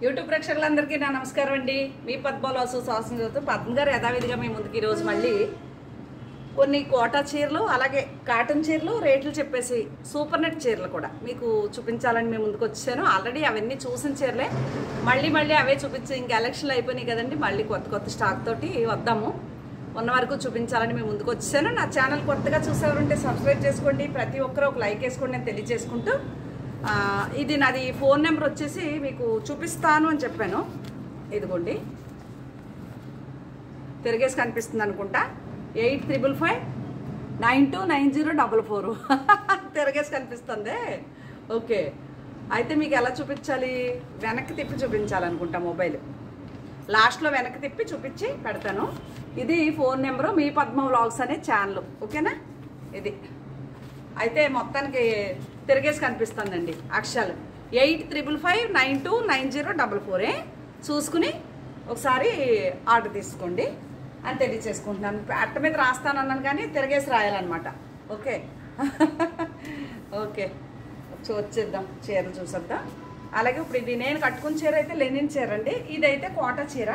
YouTube ప్రేక్షకులందరికీ నా నమస్కారం అండి. మీ పద్మవాసు సాహసం చదువుతూ పద్మ గారు యథావిధిగా మీ ముందుకు ఈరోజు మళ్ళీ కొన్ని కోటా చీరలు అలాగే కాటన్ చీరలు రేట్లు చెప్పేసి సూపర్ నెట్ చీరలు కూడా మీకు చూపించాలని మేము ముందుకు వచ్చాను. ఆల్రెడీ అవన్నీ చూసిన చీరలే మళ్ళీ అవే చూపించి ఇంకా ఎలక్షన్లు అయిపోయినాయి కదండి. మళ్ళీ కొత్త స్టాక్ తోటి వద్దాము. ఉన్న వరకు చూపించాలని మేము ముందుకు వచ్చాను. నా ఛానల్ కొత్తగా చూసేవారుంటే సబ్స్క్రైబ్ చేసుకోండి. ప్రతి ఒక్కరూ ఒక లైక్ వేసుకోండి అని తెలియజేసుకుంటూ ఇది నాది ఫోన్ నెంబర్ వచ్చేసి మీకు చూపిస్తాను అని చెప్పాను. ఇదిగోండి తిరిగేసి కనిపిస్తుంది అనుకుంటా. 8555929044 తిరిగేసి కనిపిస్తుంది. ఓకే, అయితే మీకు ఎలా చూపించాలి? వెనక్కి తిప్పి చూపించాలనుకుంటా. మొబైల్ లాస్ట్లో వెనక్కి తిప్పి చూపించి పెడతాను. ఇది ఫోన్ నెంబరు, మీ పద్మ వ్లాగ్స్ అనే ఛానల్. ఓకేనా? ఇది అయితే మొత్తానికి తిరిగేసి కనిపిస్తుందండి అక్షరాలు. 8555929044 చూసుకుని ఒకసారి ఆర్డర్ తీసుకోండి అని తెలియచేసుకుంటున్నాను. అట్ట మీద రాస్తానన్నాను కానీ తిరిగేసి రాయాలన్నమాట. ఓకే ఓకే, వచ్చేద్దాం, చీర చూసేద్దాం. అలాగే ఇప్పుడు ఇది నేను కట్టుకున్న చీర అయితే లెనిన్ చీర అండి. ఇదైతే కోటా చీర,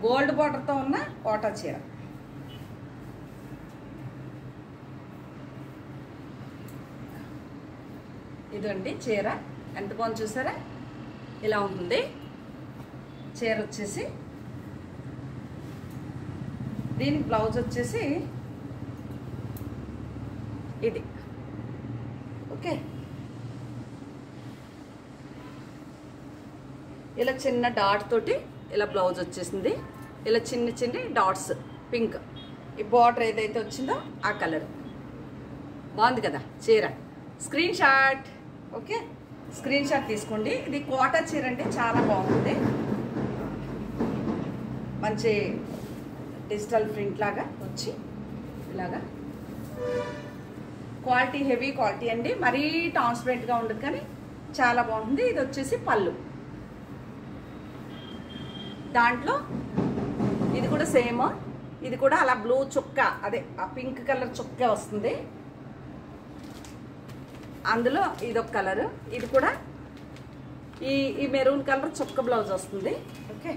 గోల్డ్ బార్డర్తో ఉన్న కోటా చీర. ఇదండి చీర, ఎంత బాగుంది చూసారా? ఇలా ఉంటుంది చీర వచ్చేసి. దీనికి బ్లౌజ్ వచ్చేసి ఇది. ఓకే, ఇలా చిన్న డాట్ తోటి ఇలా బ్లౌజ్ వచ్చేసింది. ఇలా చిన్న డాట్స్ పింక్. ఈ బార్డర్ ఏదైతే వచ్చిందో ఆ కలర్ బాగుంది కదా చీర. Screen shot. Okay, screen shot తీసుకోండి. ఇది కోటా చీర అంటే చాలా బాగుంటుంది. మంచి డిజిటల్ ప్రింట్ లాగా వచ్చి ఇలాగా క్వాలిటీ, హెవీ క్వాలిటీ అండి. మరీ ట్రాన్స్పరెంట్గా ఉండదు కానీ చాలా బాగుంటుంది. ఇది వచ్చేసి పళ్ళు. దాంట్లో ఇది కూడా సేమ్. ఇది కూడా అలా బ్లూ చుక్క, అదే ఆ పింక్ కలర్ చుక్క వస్తుంది. అందులో ఇదొక కలరు, ఇది కూడా ఈ మెరూన్ కలర్ చుక్క బ్లౌజ్ వస్తుంది. ఓకే,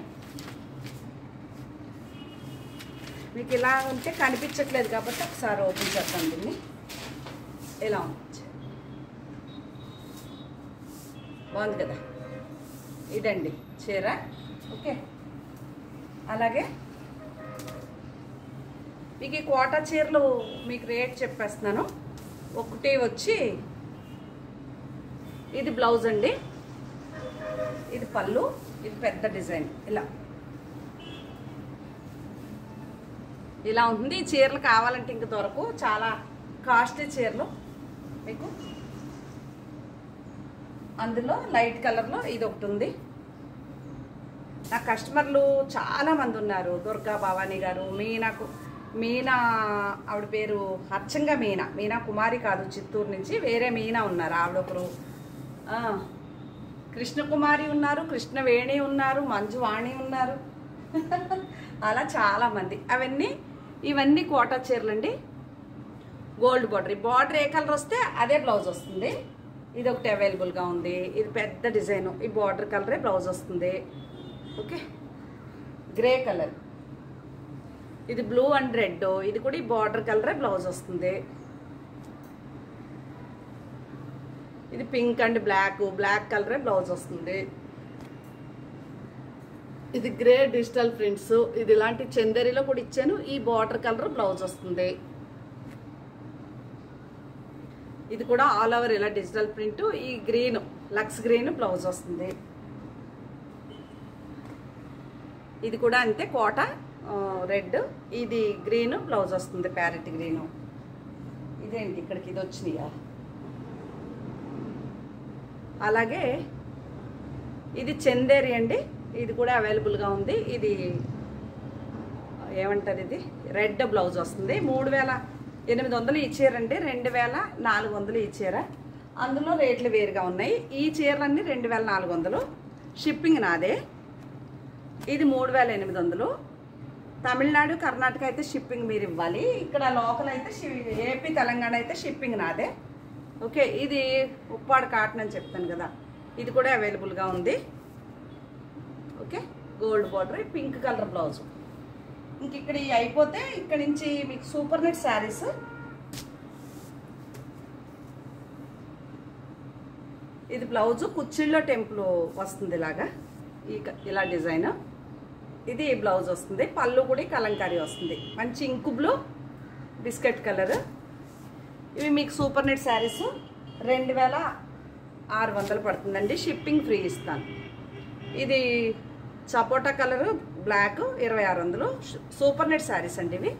మీకు ఇలా ఉంటే కనిపించట్లేదు కాబట్టి ఒకసారి ఓపెన్ చేస్తాను దీన్ని. ఇలా ఉంది, బాగుంది కదా? ఇదండి చీర. ఓకే, అలాగే మీకు ఈ కోటా చీరలు మీకు రేట్ చెప్పేస్తున్నాను. ఒకటి వచ్చి ఇది బ్లౌజ్ అండి, ఇది పళ్ళు, ఇది పెద్ద డిజైన్. ఇలా ఉంటుంది. ఈ చీరలు కావాలంటే ఇంక దొరకు, చాలా కాస్ట్లీ చీరలు మీకు. అందులో లైట్ కలర్లో ఇది ఒకటి ఉంది. నా కస్టమర్లు చాలామంది ఉన్నారు. దుర్గా భవానీ గారు, మీనా ఆవిడ పేరు అచ్చంగా మీనా కుమారి కాదు, చిత్తూరు నుంచి వేరే మీనా ఉన్నారు. ఆవిడొకరు, కృష్ణకుమారి ఉన్నారు, కృష్ణవేణి ఉన్నారు, మంజువాణి ఉన్నారు. అలా చాలామంది. ఇవన్నీ కోటా చీరలండి. Gold border. ఈ బార్డర్ ఏ కలర్ వస్తే అదే బ్లౌజ్ వస్తుంది. ఇది ఒకటి అవైలబుల్గా ఉంది. ఇది పెద్ద డిజైను. ఈ బార్డర్ కలరే బ్లౌజ్ వస్తుంది. Okay, grey colour. ఇది బ్లూ అండ్ రెడ్. ఇది కూడా ఈ బార్డర్ కలరే బ్లౌజ్ వస్తుంది. ఇది పింక్ అండ్ బ్లాక్ కలరే బ్లౌజ్ వస్తుంది. ఇది గ్రే డిజిటల్ ప్రింట్స్. ఇది ఇలాంటి చందేరిలో కూడా ఇచ్చాను. ఈ బార్డర్ కలర్ బ్లౌజ్ వస్తుంది. ఇది కూడా ఆల్ ఓవర్ ఇలా డిజిటల్ ప్రింట్. ఈ గ్రీన్, లక్స్ గ్రీన్ బ్లౌజ్ వస్తుంది. ఇది కూడా అంతే, కోటా రెడ్. ఇది గ్రీన్ బ్లౌజ్ వస్తుంది, ప్యారెట్ గ్రీను. ఇదేంటి ఇక్కడికి ఇది వచ్చినాయా? అలాగే ఇది చందేరి అండి. ఇది కూడా అవైలబుల్గా ఉంది. ఇది ఏమంటారు, ఇది రెడ్ బ్లౌజ్ వస్తుంది. 3800 ఈ చీర అండి, 2400 ఈ చీర. అందులో రేట్లు వేరుగా ఉన్నాయి. ఈ చీరలన్నీ 2400. షిప్పింగ్ నాదే. ఇది 3800. తమిళనాడు, కర్ణాటక అయితే షిప్పింగ్ మీరు ఇవ్వాలి. ఇక్కడ లోకల్ అయితే ఏపీ, తెలంగాణ అయితే షిప్పింగ్ నాదే. ఓకే, ఇది ఉప్పాడ కాటన్ అని చెప్తాను కదా, ఇది కూడా అవైలబుల్గా ఉంది. Okay, gold border, pink colour blouse. ఇంక ఇక్కడ అయిపోతే ఇక్కడ నుంచి మీకు సూపర్ నెట్ శారీస్. ఇది బ్లౌజు కుచ్చిళ్ళలో టెంపుల్ వస్తుంది ఇలాగా, ఇలా డిజైన్. ఇది బ్లౌజ్ వస్తుంది, పళ్ళు కూడా కలంకారీ వస్తుంది, మంచి ఇంకు బ్లూ బిస్కెట్ కలర్. ఇవి మీకు సూపర్ నెట్ శారీస్ 2600 పడుతుందండి, షిప్పింగ్ ఫ్రీ ఇస్తాను. ఇది సపోటా colour black 2600. Super net saris అండి ఇవి.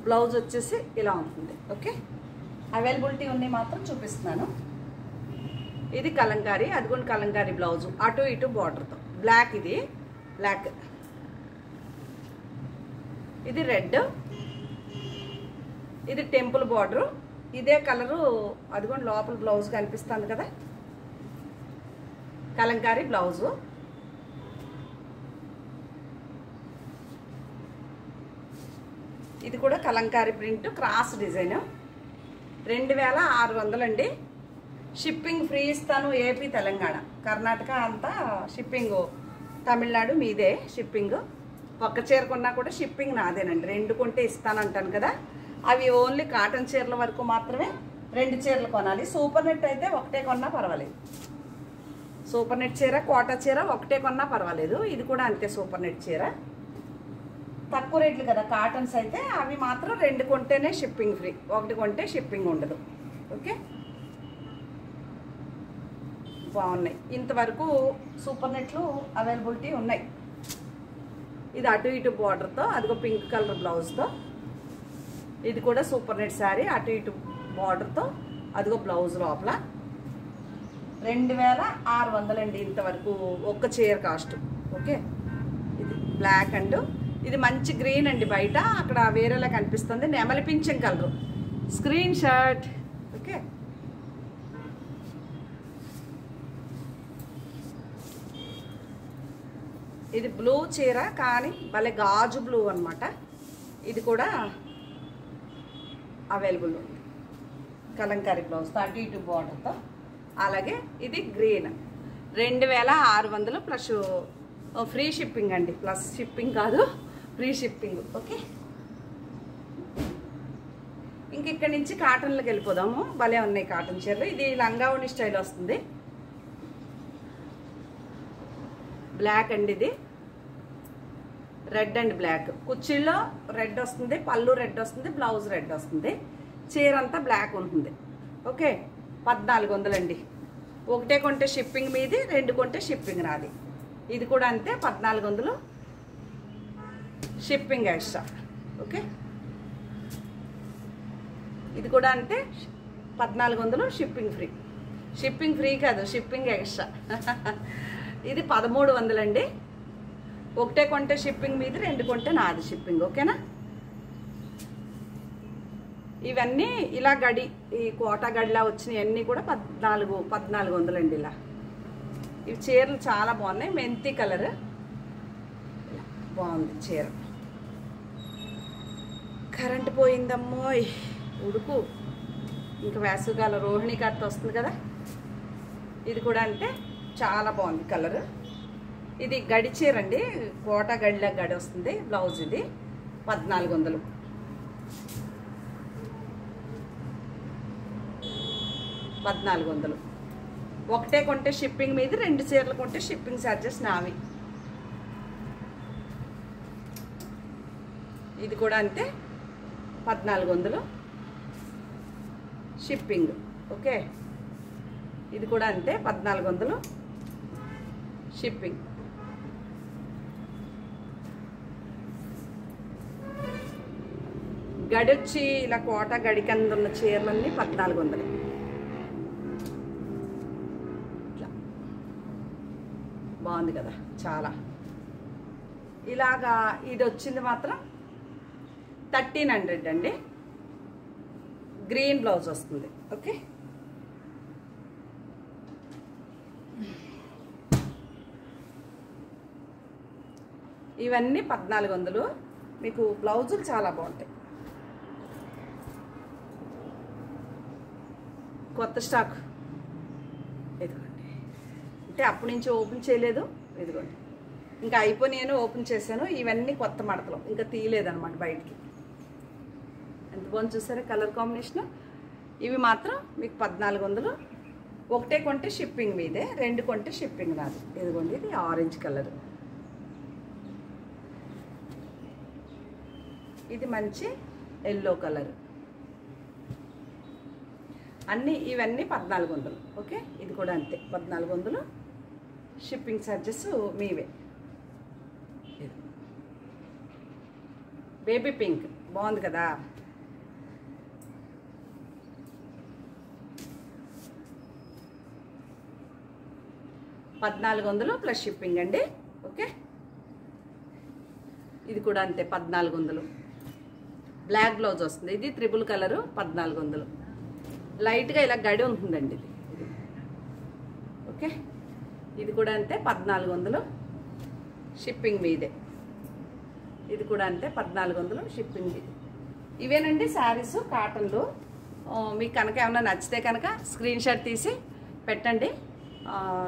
బ్లౌజ్ వచ్చేసి ఇలా ఉంటుంది. ఓకే, అవైలబిలిటీ ఉన్నాయి మాత్రం చూపిస్తున్నాను. ఇది కలంకారీ, అదిగోండి కలంకారీ బ్లౌజు, అటు ఇటు బార్డర్తో. బ్లాక్, ఇది బ్లాక్. ఇది రెడ్, ఇది టెంపుల్ బార్డరు, ఇదే కలరు. అదిగోండి లోపల బ్లౌజ్ కనిపిస్తుంది కదా, కలంకారీ బ్లౌజు. ఇది కూడా కలంకారీ ప్రింట్ క్రాస్ డిజైన్. 2600 అండి. షిప్పింగ్ ఫ్రీ ఇస్తాను. ఏపీ, తెలంగాణ, కర్ణాటక అంతా షిప్పింగ్. తమిళనాడు మీదే షిప్పింగ్. ఒక్క చీర కొన్నా కూడా షిప్పింగ్ నాదేనండి. 2 కొంటే ఇస్తానంటాను కదా, అవి ఓన్లీ కాటన్ చీరల వరకు మాత్రమే. 2 చీరలు కొనాలి. సూపర్ నెట్ అయితే ఒకటే కొన్నా పర్వాలేదు. సూపర్ నెట్ చీర, కోటా చీర ఒకటే కొన్నా పర్వాలేదు. ఇది కూడా అంతే, సూపర్ నెట్ చీర. తక్కువ రేట్లు కదా కాటన్స్ అయితే, అవి మాత్రం 2 కొంటేనే షిప్పింగ్ ఫ్రీ, 1 కొంటే షిప్పింగ్ ఉండదు. ఓకే, బాగున్నాయి. ఇంతవరకు సూపర్ నెట్లు అవైలబిలిటీ ఉన్నాయి. ఇది అటు ఇటు బార్డర్తో, అదిగో పింక్ కలర్ బ్లౌజ్తో. ఇది కూడా సూపర్ నెట్ శారీ, అటు ఇటు బార్డర్తో, అదిగో బ్లౌజ్ లోపల. 2600 అండి ఇంతవరకు ఒక్క చీర కాస్ట్. ఓకే, ఇది బ్లాక్ అండ్ ఇది మంచి గ్రీన్ అండి. బయట అక్కడ వేరేలా కనిపిస్తుంది, నెమలి పింఛం కలరు. Screen shot. ఓకే, ఇది బ్లూ చీర కానీ భలే గాజు బ్లూ అనమాట. ఇది కూడా అవైలబుల్ ఉంది, కలంకారీ బ్లౌజ్ అటు ఇటు బార్డర్తో. అలాగే ఇది గ్రీన్. 2600 ప్లస్ ఫ్రీ షిప్పింగ్ అండి. ప్లస్ షిప్పింగ్ కాదు, ఫ్రీ షిప్పింగ్. ఓకే, ఇంక ఇక్కడి నుంచి కాటన్లోకి వెళ్ళిపోదాము. భలే ఉన్నాయి కాటన్ చీరలు. ఇది లంగావణి స్టైల్ వస్తుంది. బ్లాక్ అండి, ఇది రెడ్ అండ్ బ్లాక్. కుర్చీల్లో రెడ్ వస్తుంది, పళ్ళు రెడ్ వస్తుంది, బ్లౌజ్ రెడ్ వస్తుంది, చీర అంతా బ్లాక్ ఉంటుంది. ఓకే, 1400 అండి. ఒకటే కొంటే షిప్పింగ్ మీది, 2 కొంటే షిప్పింగ్ నాది. ఇది కూడా అంతే, 1400 షిప్పింగ్ ఎక్స్ట్రా. ఓకే, ఇది కూడా అంతే, 1400 షిప్పింగ్ ఫ్రీ. షిప్పింగ్ ఫ్రీ కాదు, షిప్పింగ్ ఎక్స్ట్రా. ఇది 1300 అండి. ఒకటే కొంటే షిప్పింగ్ మీది, 2 కొంటే నాది షిప్పింగ్. ఓకేనా, ఇవన్నీ ఇలా గడి, ఈ కోటా గడిలా వచ్చినవన్నీ కూడా 1400 అండి. ఇలా ఇవి చీరలు చాలా బాగున్నాయి. మెంతి కలర్ బాగుంది చీర. కరెంట్ పోయిందమ్మో, ఉడుకు. ఇంకా వేసవికాలం రోహిణి కట్ట వస్తుంది కదా, ఇది కూడా అంటే చాలా బాగుంది కలర్. ఇది గడి చీర అండి, కోటా గడిలా గడి వస్తుంది. బ్లౌజ్ ఇది 1400. ఒకటే కొంటే షిప్పింగ్ మీది, 2 చీరలు కొంటే షిప్పింగ్ ఛార్జెస్ నావి. ఇది కూడా అంతే, 1400 షిప్పింగ్. ఓకే, ఇది కూడా అంతే, 1400 షిప్పింగ్. గడి వచ్చి ఇలా కోట గడి కింద ఉన్న చీరలన్నీ 1400. ఇట్లా బాగుంది కదా చాలా. ఇలాగా ఇది వచ్చింది మాత్రం 1300 అండి. గ్రీన్ బ్లౌజ్ వస్తుంది. ఓకే, ఇవన్నీ 1400. మీకు బ్లౌజులు చాలా బాగుంటాయి. కొత్త స్టాక్. ఇదిగోండి, అంటే అప్పటి నుంచి ఓపెన్ చేయలేదు. ఇదిగోండి, ఇంకా అయిపోయి నేను ఓపెన్ చేశాను. ఇవన్నీ కొత్త మడతలు, ఇంకా తీయలేదన్నమాట బయటికి. ఎంత బాగుంది చూసారా కలర్ కాంబినేషన్. ఇవి మాత్రం మీకు 1400. ఒకటే కొంటే షిప్పింగ్ మీదే, 2 కొంటే షిప్పింగ్ రాదు. ఇదిగోండి, ఇది ఆరెంజ్ కలర్, ఇది మంచి ఎల్లో కలర్. ఇవన్నీ 1400. ఓకే, ఇది కూడా అంతే 1400. షిప్పింగ్ ఛార్జెస్ మీవే. బేబీ పింక్ బాగుంది కదా. $1400 ప్లస్ షిప్పింగ్ అండి. ఓకే, ఇది కూడా అంతే 1400. బ్లాక్ బ్లౌజ్ వస్తుంది. ఇది త్రిబుల్ కలరు 1400. లైట్గా ఇలా గడి ఉంటుందండి ఇది. ఓకే, ఇది కూడా అంతే 1400. షిప్పింగ్ మీదే. ఇది కూడా అంతే 1400 షిప్పింగ్ మీదే. ఇవేనండి శారీస్ కాటన్లు. మీకు కనుక ఏమైనా నచ్చితే కనుక స్క్రీన్ షాట్ తీసి పెట్టండి,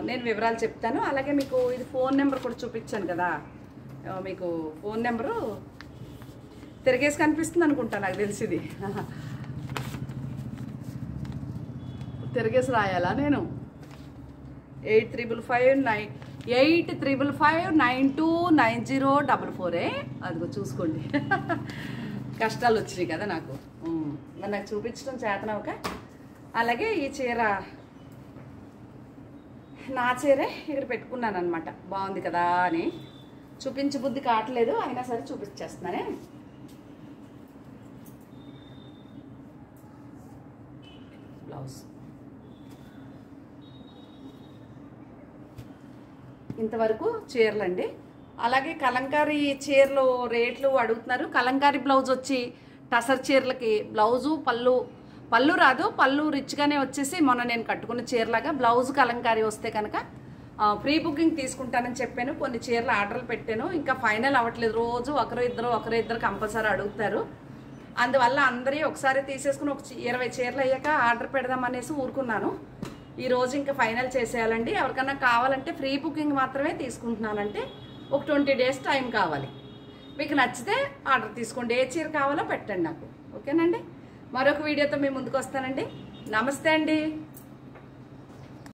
నేను వివరాలు చెప్తాను. అలాగే మీకు ఇది ఫోన్ నెంబర్ కూడా చూపించాను కదా, మీకు ఫోన్ నెంబరు తిరిగేసి కనిపిస్తుంది అనుకుంటా, నాకు తెలిసింది. తిరిగేసి రాయాలా నేను? 8355929044. అదిగో చూసుకోండి. కష్టాలు వచ్చినాయి కదా నాకు, మరి నాకు చూపించడం చేతనవక. అలాగే ఈ చీర నా చీరే ఇక్కడ పెట్టుకున్నాను అనమాట. బాగుంది కదా అని చూపించే బుద్ధి కావట్లేదు, అయినా సరే చూపించేస్తున్నానే. బ్లౌజ్ ఇంతవరకు చీరలండి. అలాగే కలంకారీ చీరలు రేట్లు అడుగుతున్నారు. కలంకారీ బ్లౌజ్ వచ్చి టసర్ చీరలకి బ్లౌజు పళ్ళు రాదు, పళ్ళు రిచ్గానే వచ్చేసి మొన్న నేను కట్టుకున్న చీరలాగా బ్లౌజ్ కలంకారీ వస్తే కనుక ప్రీ బుకింగ్ తీసుకుంటానని చెప్పాను. కొన్ని చీరలు ఆర్డర్లు పెట్టాను, ఇంకా ఫైనల్ అవ్వట్లేదు. రోజు ఒకరు ఇద్దరు కంపల్సరీ అడుగుతారు. అందువల్ల అందరి ఒకసారి తీసేసుకుని ఒక 20 చీరలు అయ్యాక ఆర్డర్ పెడదామనేసి ఊరుకున్నాను. ఈరోజు ఇంకా ఫైనల్ చేసేయాలండి. ఎవరికన్నా కావాలంటే ఫ్రీ బుకింగ్ మాత్రమే తీసుకుంటున్నానంటే ఒక 20 days టైం కావాలి. మీకు నచ్చితే ఆర్డర్ తీసుకోండి, ఏ చీర కావాలో పెట్టండి నాకు. ఓకేనండి, మరొక వీడియోతో మీ ముందుకు వస్తానండి. నమస్తే అండి.